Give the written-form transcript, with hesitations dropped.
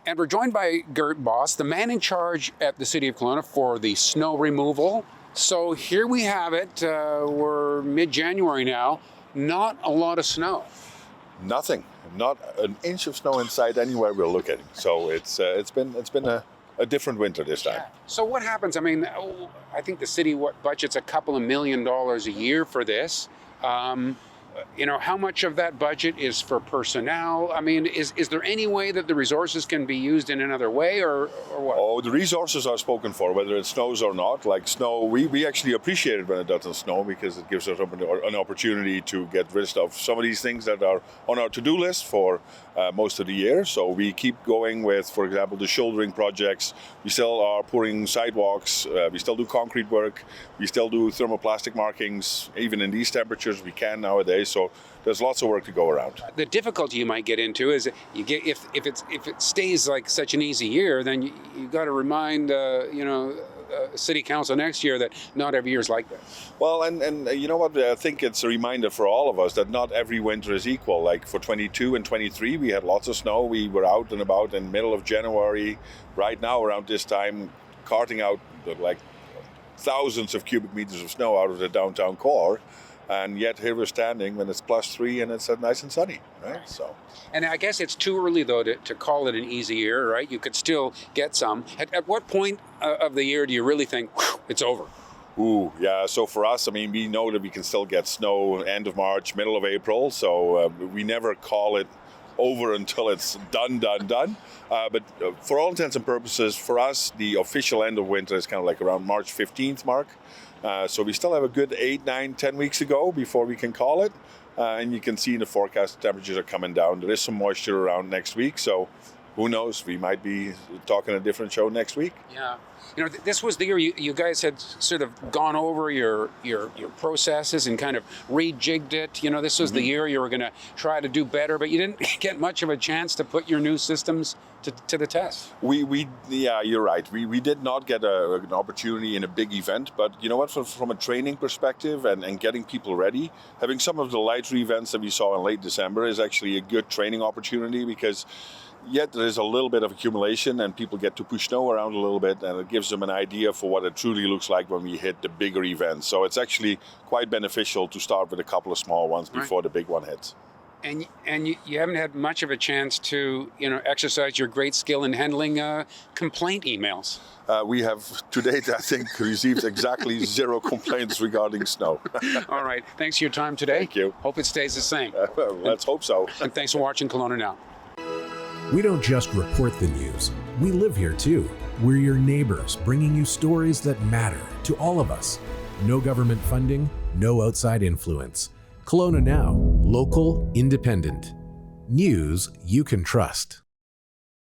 And we're joined by Gert Boss, the man in charge at the City of Kelowna for the snow removal. So here we have it. We're mid-January now. Not a lot of snow. Nothing. Not an inch of snow in sight anywhere we're looking. So it's been a different winter this time. Yeah. So what happens? I mean, I think the city budgets a couple of $1 million a year for this. How much of that budget is for personnel? I mean, is there any way that the resources can be used in another way or what? Oh, the resources are spoken for, whether it snows or not. Like snow, we actually appreciate it when it doesn't snow because it gives us an opportunity to get rid of some of these things that are on our to-do list for most of the year. So we keep going with, for example, the shouldering projects. We still are pouring sidewalks. We still do concrete work. We still do thermoplastic markings. Even in these temperatures, we can nowadays. So there's lots of work to go around. The difficulty you might get into is if it stays like such an easy year, then you got to remind City Council next year that not every year is like that. Well, and you know what? I think it's a reminder for all of us that not every winter is equal. Like for 22 and 23, we had lots of snow. We were out and about in the middle of January. Right now, around this time, carting out like thousands of cubic meters of snow out of the downtown core. And yet here we're standing when it's +3 and it's nice and sunny, right? So. And I guess it's too early though to call it an easy year, right? You could still get some. At what point of the year do you really think it's over? Ooh, yeah. So for us, I mean, we know that we can still get snow end of March, middle of April. So we never call it over until it's done. But for all intents and purposes, for us, the official end of winter is kind of like around March 15th mark. So we still have a good 8, 9, 10 weeks ago before we can call it. And you can see in the forecast temperatures are coming down. There is some moisture around next week. So who knows? We might be talking a different show next week. Yeah. This was the year you guys had sort of gone over your processes and kind of rejigged it. This was the year you were going to try to do better, but you didn't get much of a chance to put your new systems to the test. Yeah, you're right. We did not get an opportunity in a big event, but you know what? From a training perspective and getting people ready, having some of the lighter events that we saw in late December is actually a good training opportunity because yet there is a little bit of accumulation and people get to push snow around a little bit and it gives them an idea for what it truly looks like when we hit the bigger events. So it's actually quite beneficial to start with a couple of small ones before the big one hits. And you haven't had much of a chance to exercise your great skill in handling complaint emails. We have to date, I think, received exactly 0 complaints regarding snow. All right. Thanks for your time today. Thank you. Hope it stays the same. Let's hope so. And thanks for watching Kelowna Now. We don't just report the news. We live here too. We're your neighbors, bringing you stories that matter to all of us. No government funding, no outside influence. Kelowna Now, local, independent. News you can trust.